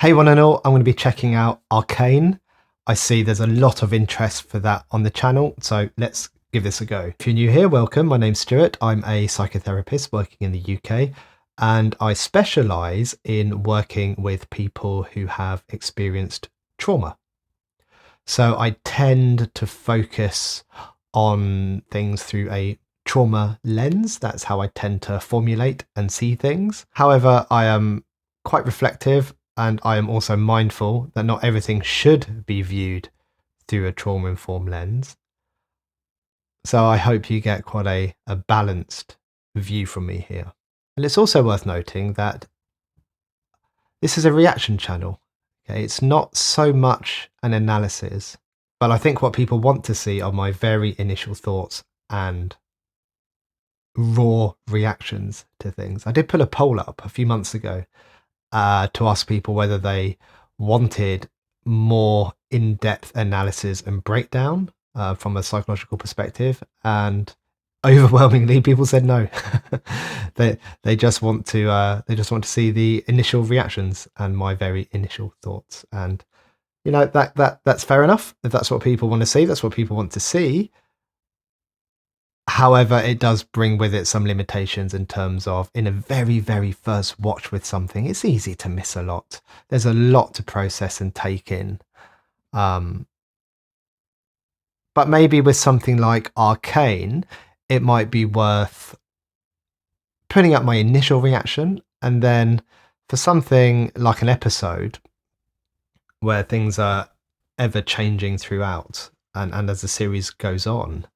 Hey one and all, I'm going to be checking out Arcane. I see there's a lot of interest for that on the channel, so let's give this a go. If you're new here, welcome. My name's Stuart. I'm a psychotherapist working in the UK, and I specialise in working with people who have experienced trauma. So I tend to focus on things through a trauma lens. That's how I tend to formulate and see things. However, I am quite reflective, and I am also mindful that not everything should be viewed through a trauma-informed lens. So I hope you get quite a balanced view from me here. And it's also worth noting that this is a reaction channel. Okay, it's not so much an analysis, but I think what people want to see are my very initial thoughts and raw reactions to things. I did put a poll up a few months ago to ask people whether they wanted more in-depth analysis and breakdown from a psychological perspective, and overwhelmingly people said no. they just want to see the initial reactions and my very initial thoughts, and you know, that's fair enough. If that's what people want to see, that's what people want to see. However, it does bring with it some limitations in terms of, in a very, very first watch with something, it's easy to miss a lot. There's a lot to process and take in. But maybe with something like Arcane, it might be worth putting up my initial reaction, and then for something like an episode where things are ever changing throughout, and as the series goes on,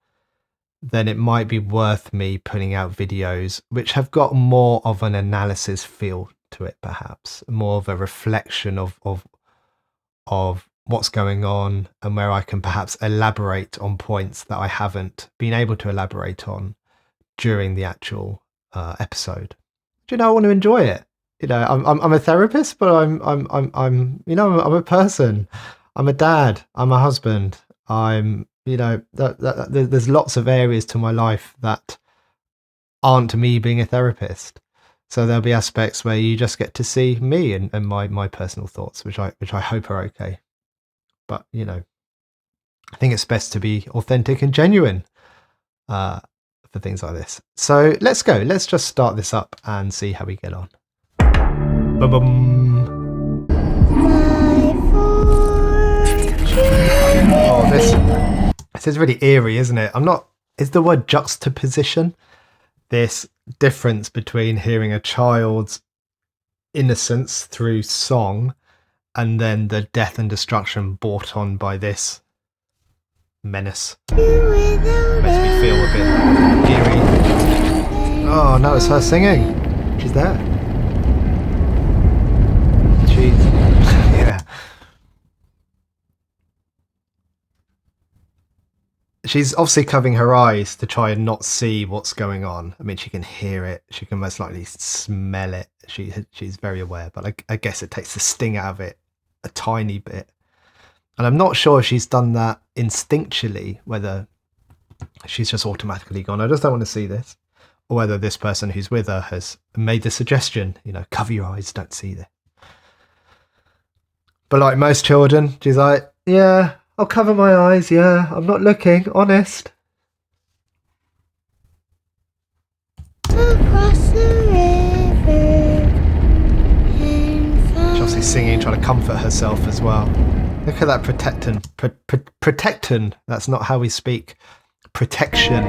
then it might be worth me putting out videos which have got more of an analysis feel to it, perhaps more of a reflection of what's going on, and where I can perhaps elaborate on points that I haven't been able to elaborate on during the actual episode. Do you know, I want to enjoy it. You know, I'm a therapist, but I'm you know, I'm a person. I'm a dad. I'm a husband. I'm, you know, there's lots of areas to my life that aren't me being a therapist. So there'll be aspects where you just get to see me and my personal thoughts, which I hope are okay. But you know, I think it's best to be authentic and genuine for things like this. So let's go. Let's just start this up and see how we get on. Ba-bum. Oh, this is really eerie, isn't it? Is the word juxtaposition? This difference between hearing a child's innocence through song and then the death and destruction brought on by this menace. Makes me feel a bit eerie. Oh no, it's her singing. She's there. Yeah. She's obviously covering her eyes to try and not see what's going on. I mean, she can hear it. She can most likely smell it. She's very aware, but I guess it takes the sting out of it a tiny bit. And I'm not sure if she's done that instinctually, whether she's just automatically gone, I just don't want to see this, or whether this person who's with her has made the suggestion, you know, cover your eyes, don't see this. But like most children, she's like, yeah, I'll cover my eyes, yeah, I'm not looking, honest. Across the river. She's obviously singing, trying to comfort herself as well. Look at that protectin. That's not how we speak. Protection.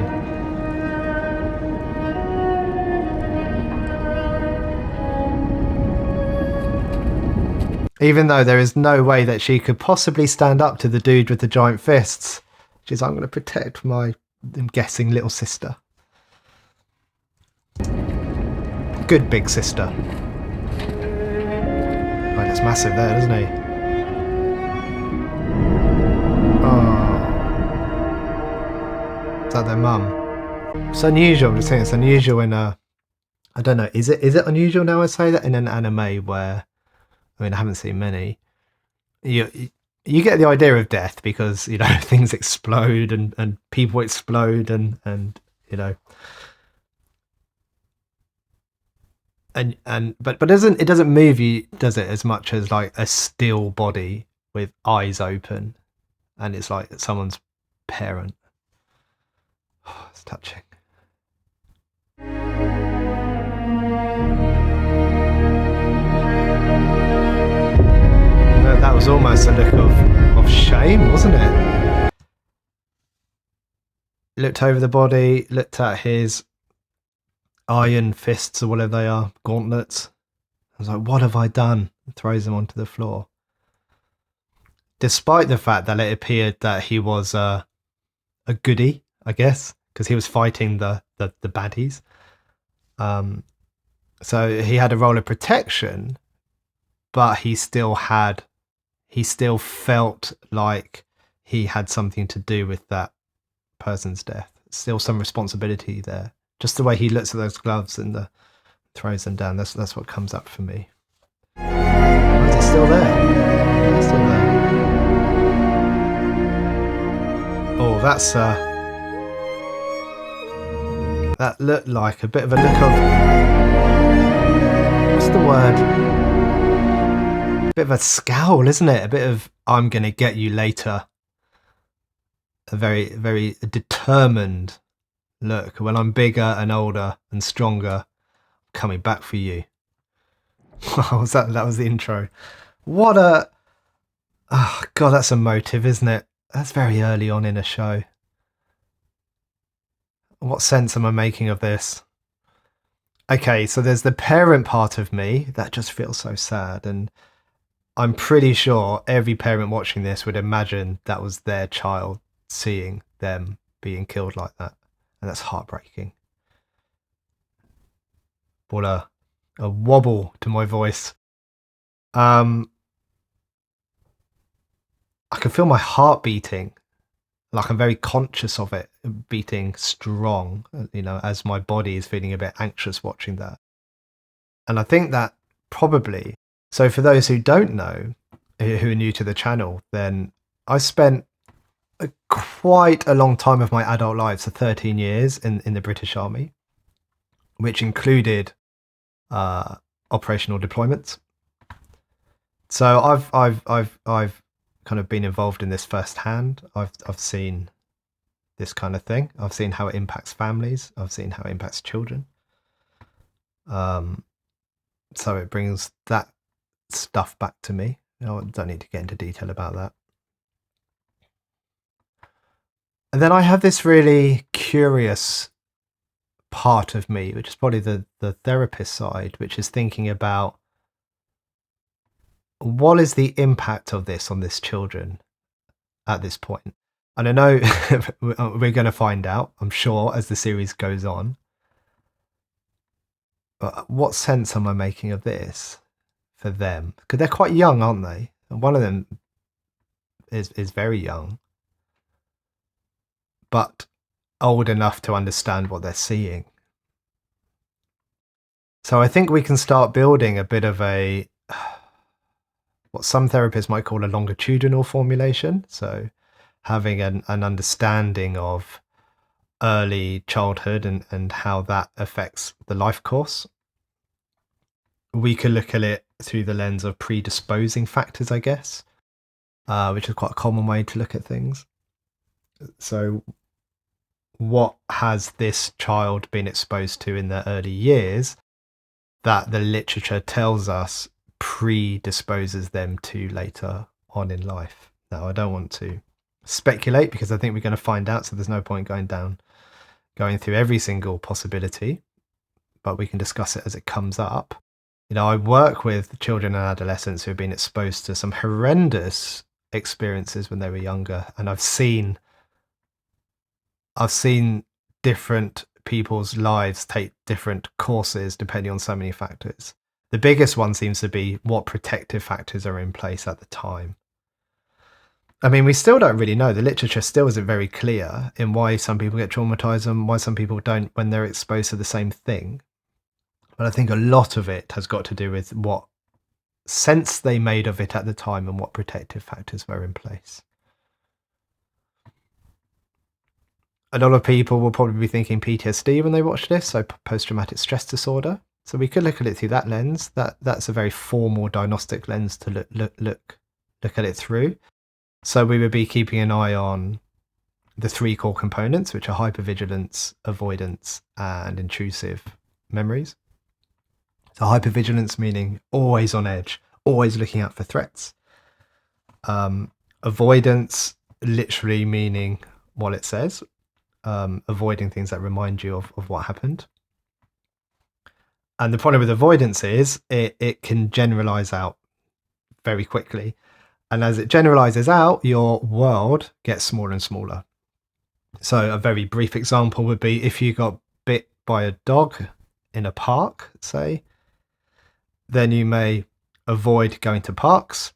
Even though there is no way that she could possibly stand up to the dude with the giant fists. She's like, I'm going to protect my, I'm guessing, little sister. Good big sister. Right, it's massive there, doesn't he? Oh. Is that their mum? It's unusual. I'm just saying it's unusual in a, I don't know, is it unusual now I say that in an anime where, I mean, I haven't seen many. You get the idea of death because, you know, things explode and people explode and you know, but it doesn't move you, does it, as much as like a still body with eyes open, and it's like someone's parent. Oh, it's touching. That was almost a look of shame, wasn't it? Looked over the body, looked at his iron fists or whatever they are, gauntlets. I was like, what have I done? Throws them onto the floor. Despite the fact that it appeared that he was a goodie, I guess, because he was fighting the baddies. So he had a role of protection, but he still felt like he had something to do with that person's death. Still some responsibility there. Just the way he looks at those gloves and throws them down. That's what comes up for me. Is he still there? He's still there. Oh, that looked like a bit of a look of, what's the word? A bit of a scowl, isn't it? A bit of, I'm going to get you later. A very, very determined look. When I'm bigger and older and stronger, I'm coming back for you. That was the intro. What a, oh God, that's emotive, isn't it? That's very early on in a show. What sense am I making of this? Okay, so there's the parent part of me that just feels so sad, and I'm pretty sure every parent watching this would imagine that was their child seeing them being killed like that, and that's heartbreaking. What a wobble to my voice. I can feel my heart beating, like I'm very conscious of it beating strong, as my body is feeling a bit anxious watching that. And I think that probably, so for those who don't know, who are new to the channel, then I spent quite a long time of my adult life, so 13 years in the British Army, which included operational deployments. So I've kind of been involved in this firsthand. I've seen this kind of thing. I've seen how it impacts families. I've seen how it impacts children. So it brings that stuff back to me. I don't need to get into detail about that. And then I have this really curious part of me, which is probably the therapist side, which is thinking about what is the impact of this on this children at this point. And I know we're going to find out, I'm sure, as the series goes on. But what sense am I making of this for them? Because they're quite young, aren't they? And one of them is very young, but old enough to understand what they're seeing. So I think we can start building a bit of a, what some therapists might call a longitudinal formulation. So having an understanding of early childhood and how that affects the life course. We could look at it through the lens of predisposing factors, I guess, which is quite a common way to look at things. So what has this child been exposed to in their early years that the literature tells us predisposes them to later on in life? Now, I don't want to speculate because I think we're going to find out, so there's no point going through every single possibility, but we can discuss it as it comes up. I work with children and adolescents who have been exposed to some horrendous experiences when they were younger, and I've seen different people's lives take different courses depending on so many factors. The biggest one seems to be what protective factors are in place at the time. I mean, we still don't really know. The literature still isn't very clear in why some people get traumatized and why some people don't when they're exposed to the same thing. But I think a lot of it has got to do with what sense they made of it at the time and what protective factors were in place. A lot of people will probably be thinking PTSD when they watch this, so post-traumatic stress disorder. So we could look at it through that lens. That's a very formal diagnostic lens to look at it through. So we would be keeping an eye on the 3 core components, which are hypervigilance, avoidance, and intrusive memories. So hypervigilance meaning always on edge, always looking out for threats. Avoidance literally meaning what it says, avoiding things that remind you of what happened. And the problem with avoidance is it can generalize out very quickly. And as it generalizes out, your world gets smaller and smaller. So a very brief example would be if you got bit by a dog in a park, say, then you may avoid going to parks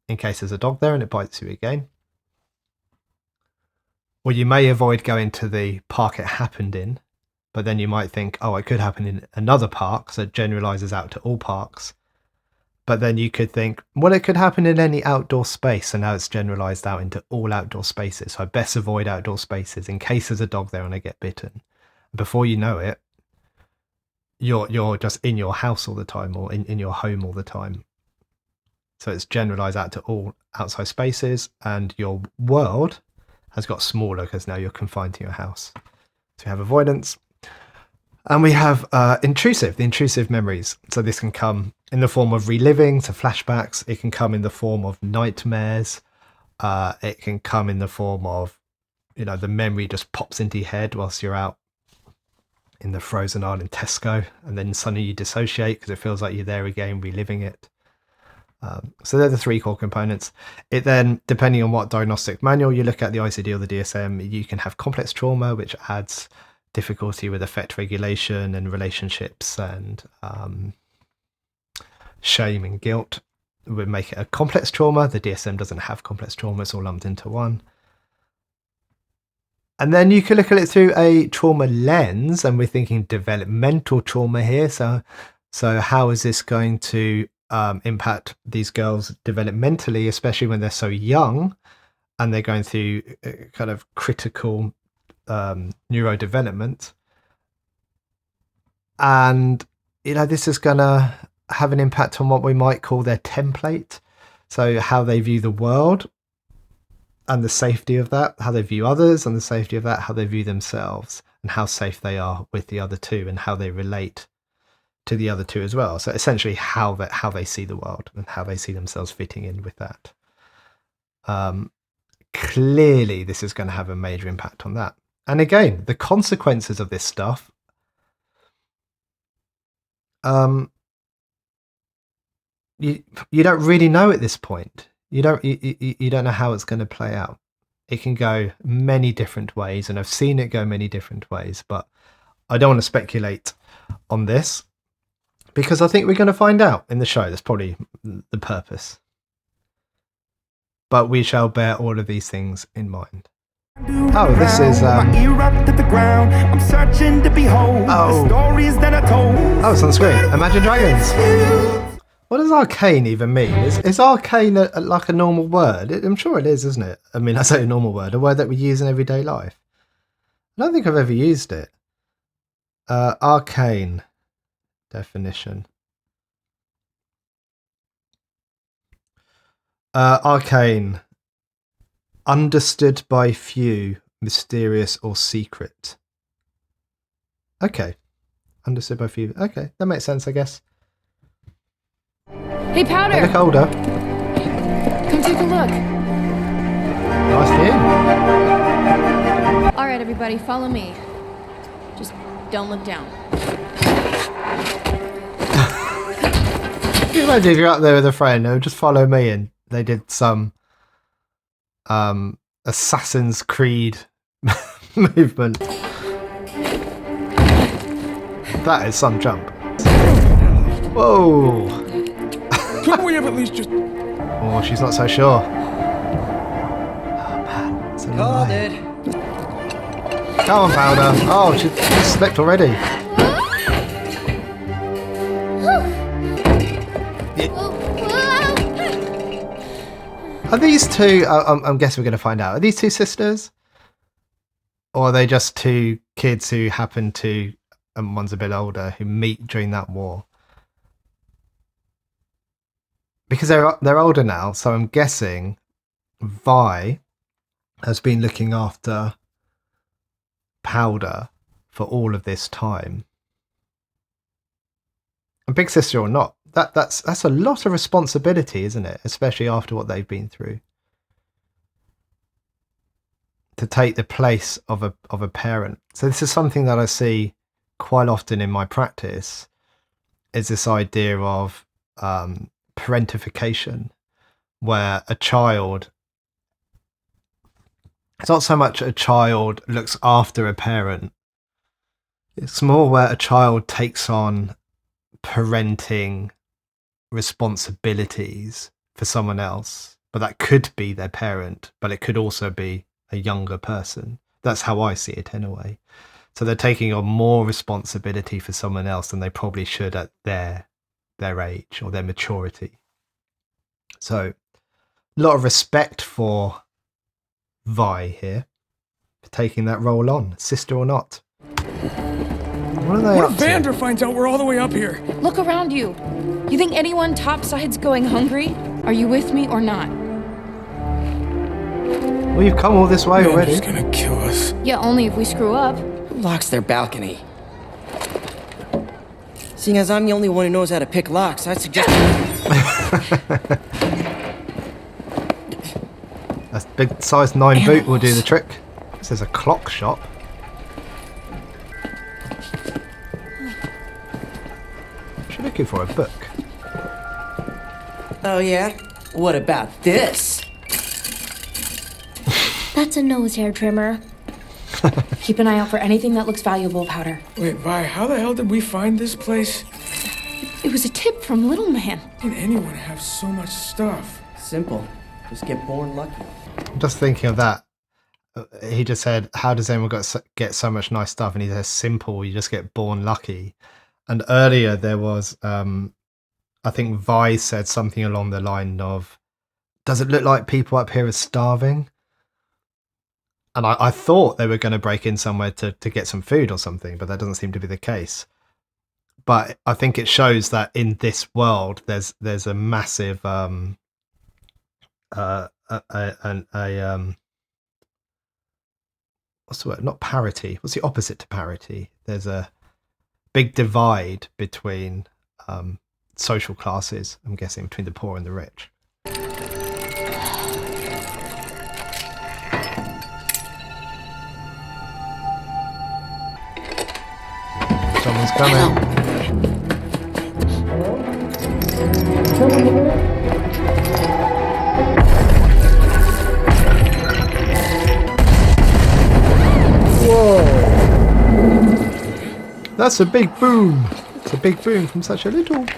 in case there's a dog there and it bites you again. Or you may avoid going to the park it happened in, but then you might think, oh, it could happen in another park, so it generalizes out to all parks. But then you could think, well, it could happen in any outdoor space, and now it's generalized out into all outdoor spaces. So I best avoid outdoor spaces in case there's a dog there and I get bitten. Before you know it, you're just in your house all the time, or in your home all the time. So it's generalized out to all outside spaces, and your world has got smaller because now you're confined to your house. So you have avoidance. And we have the intrusive memories. So this can come in the form of reliving, so flashbacks. It can come in the form of nightmares. It can come in the form of, the memory just pops into your head whilst you're out in the frozen aisle in Tesco, and then suddenly you dissociate because it feels like you're there again, reliving it. So they're the 3 core components. It then, depending on what diagnostic manual you look at, the ICD or the DSM, you can have complex trauma, which adds difficulty with affect regulation and relationships and shame and guilt. Would make it a complex trauma. The DSM doesn't have complex trauma, it's all lumped into one. And then you can look at it through a trauma lens, and we're thinking developmental trauma here. So how is this going to impact these girls developmentally, especially when they're so young and they're going through kind of critical neurodevelopment? And this is going to have an impact on what we might call their template. So how they view the world and the safety of that, how they view others and the safety of that, how they view themselves and how safe they are with the other two, and how they relate to the other two as well. So essentially how they see the world and how they see themselves fitting in with that. Clearly this is going to have a major impact on that. And again, the consequences of this stuff, you don't really know at this point. You don't know how it's going to play out. It can go many different ways, and I've seen it go many different ways, but I don't want to speculate on this because I think we're going to find out in the show. That's probably the purpose. But we shall bear all of these things in mind. Oh, this is I'm searching to behold the stories that I told. Oh, it's on the screen. Imagine Dragons. What does arcane even mean? Is arcane like a normal word? I'm sure it is, isn't it? I mean, I say a normal word, a word that we use in everyday life. I don't think I've ever used it. Arcane definition. Arcane. Understood by few, mysterious or secret. Okay. Understood by few. Okay, that makes sense, I guess. Hey, Powder! They look older. Come take a look. Nice view. Alright, everybody, follow me. Just don't look down. Can you imagine if you're up there with a friend and just follow me and they did some Assassin's Creed movement? That is some jump. Whoa! Couldn't we have at least just... Oh, she's not so sure. Oh man, it's a long way. Come on, Powder. Oh, she slipped already. Are these two, I'm guessing we're going to find out, are these two sisters? Or are they just two kids who happen to and one's a bit older who meet during that war. Because they're older now, so I'm guessing Vi has been looking after Powder for all of this time. And big sister or not, that's a lot of responsibility, isn't it? Especially after what they've been through. To take the place of a parent. So this is something that I see quite often in my practice, is this idea of parentification, where a child, it's not so much a child looks after a parent, it's more where a child takes on parenting responsibilities for someone else, but that could be their parent, but it could also be a younger person. That's how I see it in a way. So they're taking on more responsibility for someone else than they probably should at their age or their maturity. So a lot of respect for Vi here for taking that role on, sister or not. What are they What up if to? Vander finds out we're all the way up here? Look around you. You think anyone topside's going hungry? Are you with me or not? Well, you've come all this way already. Vander's gonna kill us. Yeah, only if we screw up. Who locks their balcony? Seeing as I'm the only one who knows how to pick locks, I suggest... A big size 9 boot will do the trick. This is a clock shop. She's looking for a book. Oh yeah? What about this? That's a nose hair trimmer. Keep an eye out for anything that looks valuable, Powder. Wait, Vi, how the hell did we find this place? It was a tip from Little Man. How can anyone have so much stuff? Simple. Just get born lucky. I'm just thinking of that. He just said, how does anyone get so much nice stuff? And he says, simple, you just get born lucky. And earlier there was, I think Vi said something along the line of, does it look like people up here are starving? And I thought they were going to break in somewhere to get some food or something, but that doesn't seem to be the case. But I think it shows that in this world, there's a massive what's the word? Not parity. What's the opposite to parity? There's a big divide between social classes, I'm guessing, between the poor and the rich. Someone's coming. Whoa! That's a big boom. It's a big boom from such a little boom.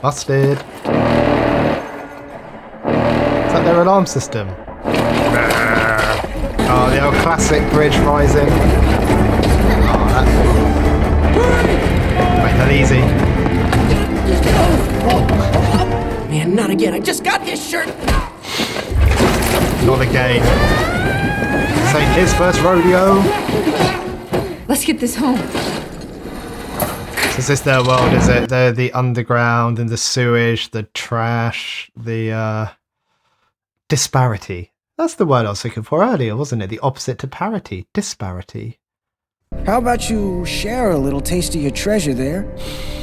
Busted. Is that their alarm system? Oh, the old classic bridge rising. Oh, that... Make that easy. Man, not again. I just got this shirt. Not again. This ain't his first rodeo. Let's get this home. So is this their world, is it? They're the underground and the sewage, the trash, the disparity. That's the word I was looking for earlier, wasn't it? The opposite to parity. Disparity. How about you share a little taste of your treasure there,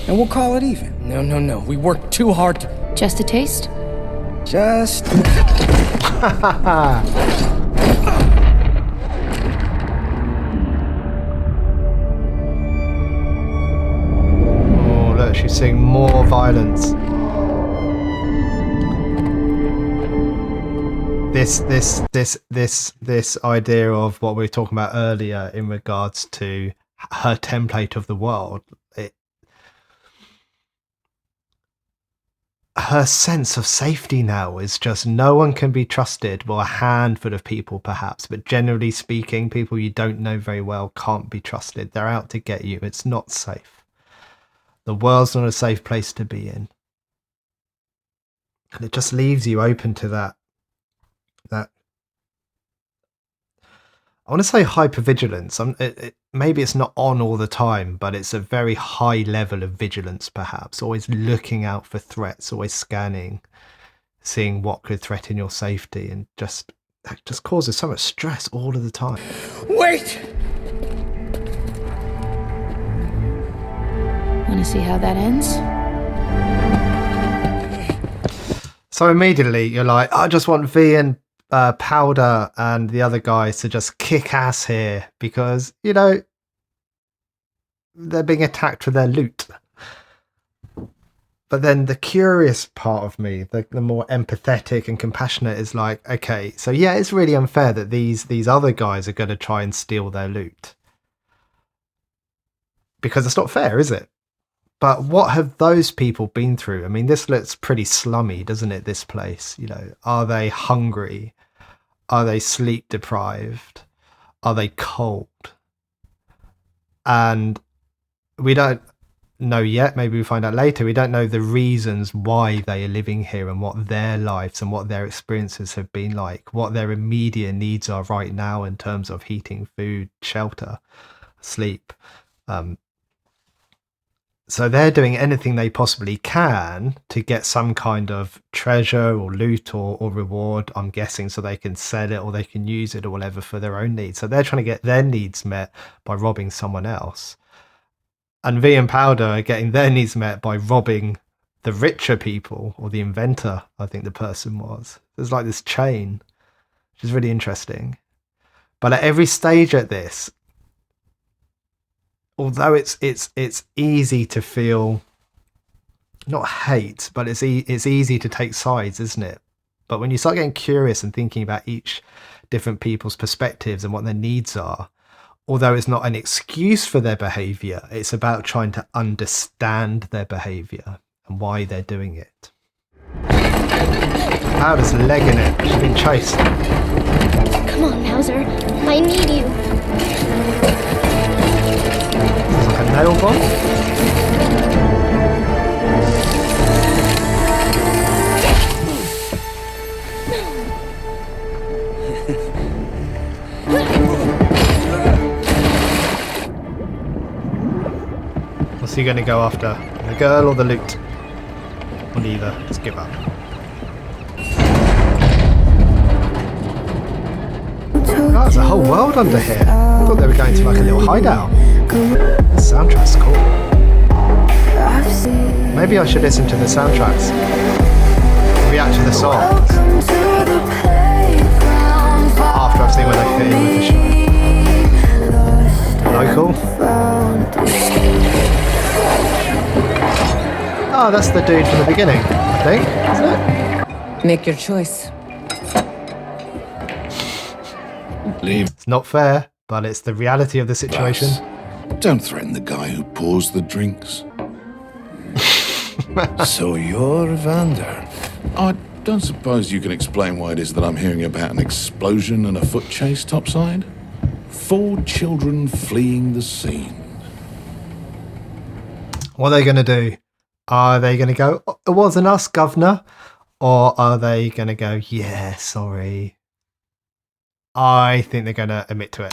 and we'll call it even. No. We worked too hard to... Just a taste? Just... Oh, look, she's seeing more violence. This idea of what we were talking about earlier in regards to her template of the world, her sense of safety now is just no one can be trusted. Well, a handful of people perhaps, but generally speaking, people you don't know very well can't be trusted. They're out to get you. It's not safe. The world's not a safe place to be in. And it just leaves you open to that I want to say hypervigilance. Maybe it's not on all the time, but it's a very high level of vigilance, perhaps. Always looking out for threats, always scanning, seeing what could threaten your safety, and that just causes so much stress all of the time. Wait! Want to see how that ends? So immediately you're like, I just want V and Powder and the other guys to just kick ass here because, you know, they're being attacked for their loot. But then the curious part of me, the more empathetic and compassionate, is like, okay, so yeah, it's really unfair that these other guys are going to try and steal their loot. Because it's not fair, is it? But what have those people been through? I mean, this looks pretty slummy, doesn't it, this place? You know, are they hungry? Are they sleep deprived? Are they cold? And we don't know yet. Maybe we find out later. We don't know the reasons why they are living here and what their lives and what their experiences have been like, what their immediate needs are right now in terms of heating, food, shelter, sleep. So they're doing anything they possibly can to get some kind of treasure or loot or reward, I'm guessing, so they can sell it or they can use it or whatever for their own needs. So they're trying to get their needs met by robbing someone else. And V and Powder are getting their needs met by robbing the richer people, or the inventor, I think the person was. There's like this chain, which is really interesting. But at every stage at this, although it's easy to feel not hate, but it's easy to take sides, isn't it? But when you start getting curious and thinking about each different people's perspectives and what their needs are, although it's not an excuse for their behavior, it's about trying to understand their behavior and why they're doing it. Powder's legging it. She's been chased. Come on, Mauser. I need you. It's like a nail bomb. What's he going to go after? The girl or the loot? Or neither. Let's give up. Oh, there's a whole world under here. I thought they were going to like a little hideout. The soundtrack's cool. Maybe I should listen to the soundtracks. React to the songs. After I've seen where they fit in with the show. Local. Oh, that's the dude from the beginning, I think, isn't it? Make your choice. Leave. It's not fair, but it's the reality of the situation. Don't threaten the guy who pours the drinks. So you're Vander. I don't suppose you can explain why it is that I'm hearing about an explosion and a foot chase topside? 4 children fleeing the scene. What are they going to do? Are they going to go, oh, it wasn't us, governor? Or are they going to go, yeah, sorry? I think they're going to admit to it.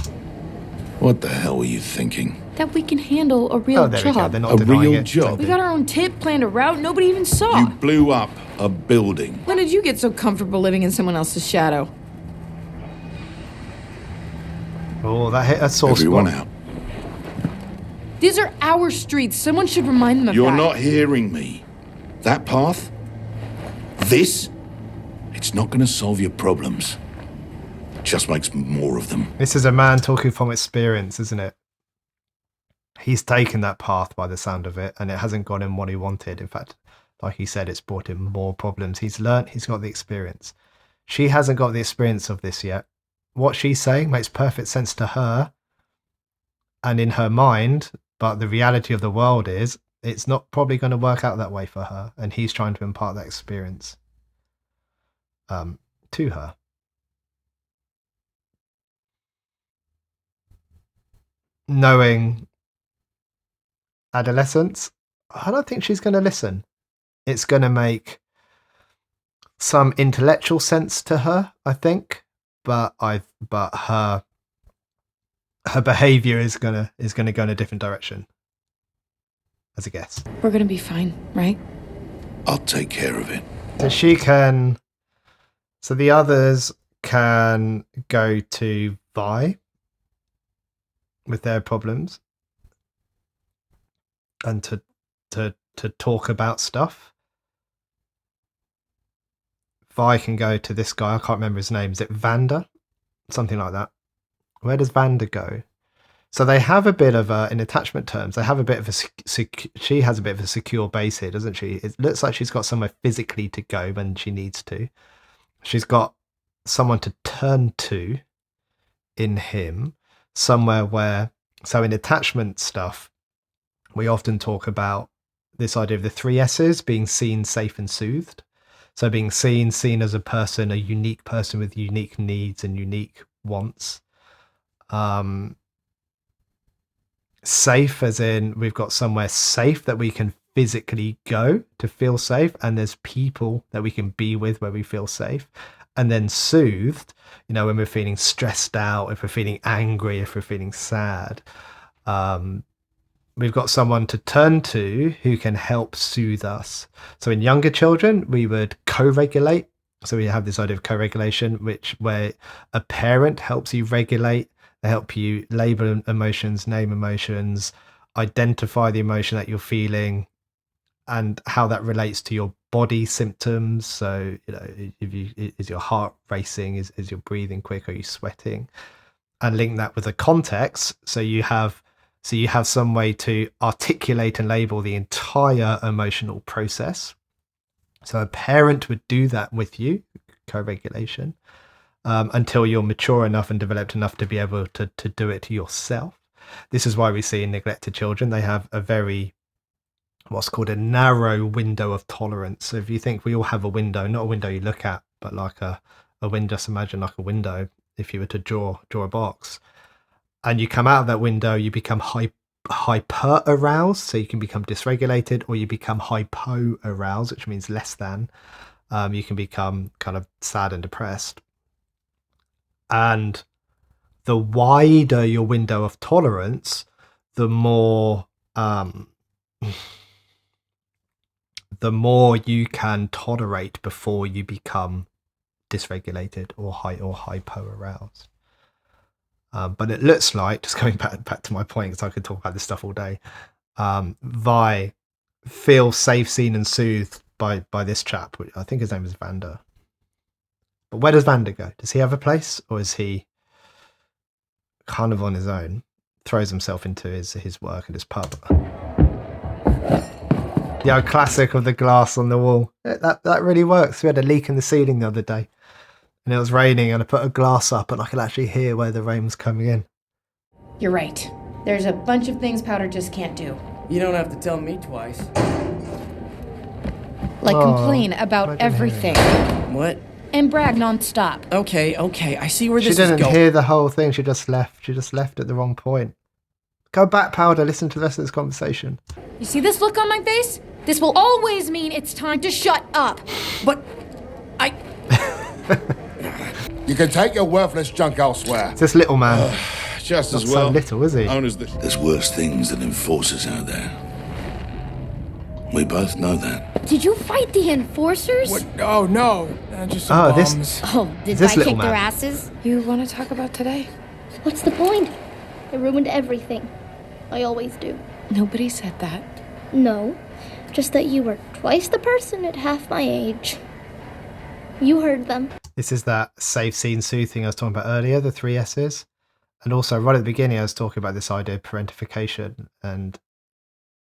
What the hell were you thinking? That we can handle a real Oh, there we go. job. They're not A denying real it. job? We got our own tip, planned a route, nobody even saw. You blew up a building. When did you get so comfortable living in someone else's shadow? Oh, that hit a sore Everyone spot. out. These are our streets. Someone should remind them of You're that. not hearing me. That path? This? It's not going to solve your problems. Just makes more of them. This is a man talking from experience, isn't it? He's taken that path by the sound of it, and it hasn't got him what he wanted. In fact, like he said, it's brought him more problems. He's learnt, he's got the experience. She hasn't got the experience of this yet. What she's saying makes perfect sense to her and in her mind, but the reality of the world is it's not probably going to work out that way for her, and he's trying to impart that experience to her. Knowing adolescence, I don't think she's going to listen. It's going to make some intellectual sense to her, I think, but her her behavior is gonna go in a different direction, as a guess. We're gonna be fine, right? I'll take care of it. So the others can go to Vi with their problems and to talk about stuff. Vi can go to this guy. I can't remember his name. Is it Vander? Something like that. Where does Vander go? So they have a bit of in attachment terms, they have a bit of she has a bit of a secure base here, doesn't she? It looks like she's got somewhere physically to go when she needs to. She's got someone to turn to in him, somewhere where, so in attachment stuff, we often talk about this idea of the 3 S's, being seen, safe, and soothed. So being seen as a person, a unique person with unique needs and unique wants. Safe, as in we've got somewhere safe that we can physically go to feel safe, and there's people that we can be with where we feel safe. And then soothed, when we're feeling stressed out, if we're feeling angry, if we're feeling sad, we've got someone to turn to who can help soothe us. So in younger children, we would co-regulate. So we have this idea of co-regulation, where a parent helps you regulate. They help you label emotions, name emotions, identify the emotion that you're feeling, and how that relates to your body symptoms. So, is your heart racing? Is your breathing quick? Are you sweating? And link that with a context. So you have some way to articulate and label the entire emotional process. So a parent would do that with you, co-regulation. Until you're mature enough and developed enough to be able to do it yourself. This is why we see in neglected children, they have a very, what's called a narrow window of tolerance. So if you think we all have a window, not a window you look at, but like a window, just imagine like a window, if you were to draw a box, and you come out of that window, you become hyper aroused, so you can become dysregulated, or you become hypo aroused, which means less than. You can become kind of sad and depressed. And the wider your window of tolerance, the more you can tolerate before you become dysregulated or hypo aroused. But it looks like, just going back to my point, because I could talk about this stuff all day, Vi feels safe, seen, and soothed by this chap. I think his name is Vander. But where does Vander go? Does he have a place, or is he kind of on his own? Throws himself into his work at his pub. The old classic of the glass on the wall. That really works. We had a leak in the ceiling the other day, and it was raining, and I put a glass up, and I could actually hear where the rain was coming in. You're right. There's a bunch of things Powder just can't do. You don't have to tell me twice. Like complain about everything. What? And brag nonstop. Okay, I see where this is going. She didn't hear the whole thing. She just left. She just left at the wrong point. Go back, Powder. Listen to the rest of this conversation. You see this look on my face? This will always mean it's time to shut up. But You can take your worthless junk elsewhere. It's this little man. Just Not as well. so little, is he? There's worse things than enforcers out there. We both know that. Did you fight the enforcers? What? Oh, no. Just some this- bums. Oh, did This I little kick their man. asses? You want to talk about today? What's the point? I ruined everything. I always do. Nobody said that. No, just that you were twice the person at half my age. You heard them. This is that safe, seen, soothe thing I was talking about earlier, the 3 S's. And also, right at the beginning, I was talking about this idea of parentification, and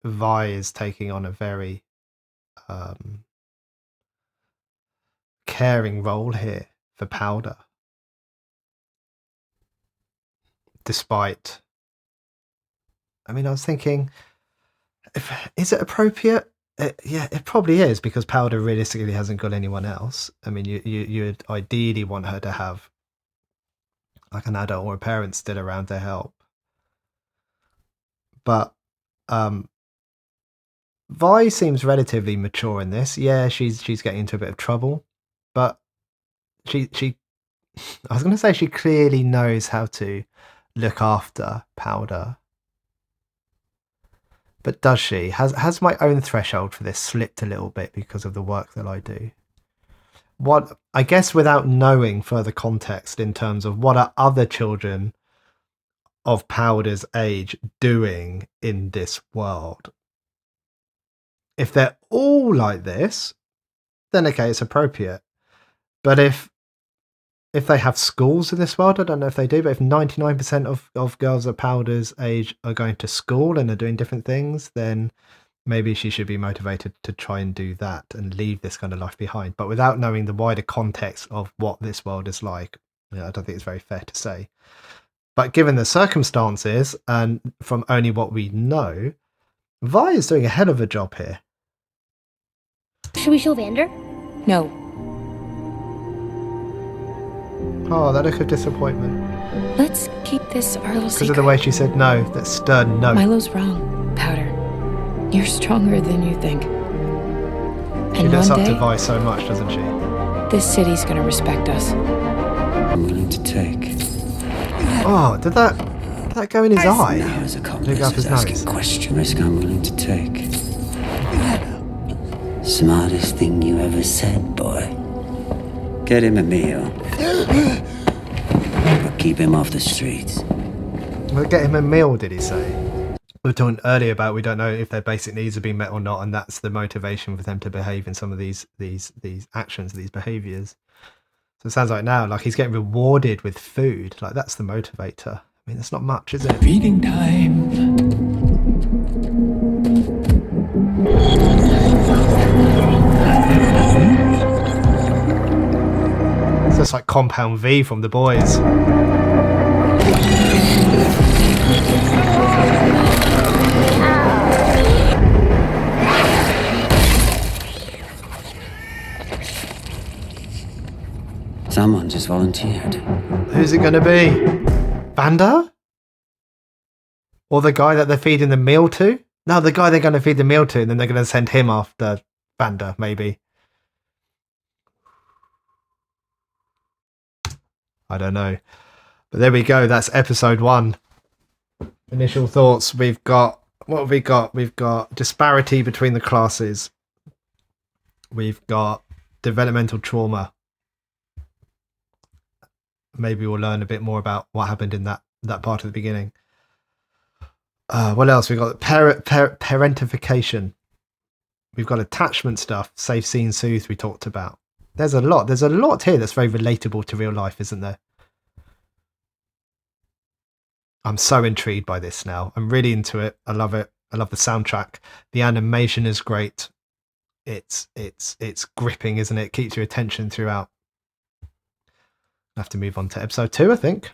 Vi is taking on a very caring role here for Powder. Despite, I was thinking, is it appropriate? Yeah, it probably is, because Powder realistically hasn't got anyone else. You'd ideally want her to have like an adult or a parent still around to help. But Vi seems relatively mature in this. Yeah, she's getting into a bit of trouble, but she I was going to say she clearly knows how to look after Powder. But does she? Has my own threshold for this slipped a little bit because of the work that I do? What, I guess, without knowing further context in terms of what are other children of Powder's age doing in this world? If they're all like this, then okay, it's appropriate. But if they have schools in this world, I don't know if they do, but if 99% of girls of Powder's age are going to school and are doing different things, then maybe she should be motivated to try and do that and leave this kind of life behind. But without knowing the wider context of what this world is like, I don't think it's very fair to say. But given the circumstances and from only what we know, Vi is doing a hell of a job here. Should we show Vander? No. Oh, that look of disappointment. Let's keep this our little secret. Because of the way she said no, that stern no. Milo's wrong, Powder. You're stronger than you think. She And looks one up day, to Vi so much, doesn't she? this city's gonna respect us. I'm willing to take. Oh, did that go in his eye? Now as a Did it accomplice go up his is asking nose? question risk I'm willing to take. Smartest thing you ever said, boy. Get him a meal. But keep him off the streets. We'll get him a meal, did he say? We were talking earlier about we don't know if their basic needs are being met or not, and that's the motivation for them to behave in some of these actions, these behaviours. So it sounds like now, like he's getting rewarded with food. Like that's the motivator. I mean, that's not much, is it? Feeding time. It's just like Compound V from The Boys. Someone just volunteered. Who's it going to be? Vander? Or the guy that they're feeding the meal to? No, the guy they're going to feed the meal to, and then they're going to send him after Vander, maybe. I don't know. But there we go. That's episode 1. Initial thoughts. We've got... What have we got? We've got disparity between the classes. We've got developmental trauma. Maybe we'll learn a bit more about what happened in that part of the beginning. What else? We've got parentification. We've got attachment stuff. Safe, seen, soothed we talked about. There's a lot here that's very relatable to real life, isn't there? I'm so intrigued by this now. I'm really into it. I love it. I love the soundtrack. The animation is great. It's gripping, isn't it? It keeps your attention throughout. I have to move on to episode 2, I think.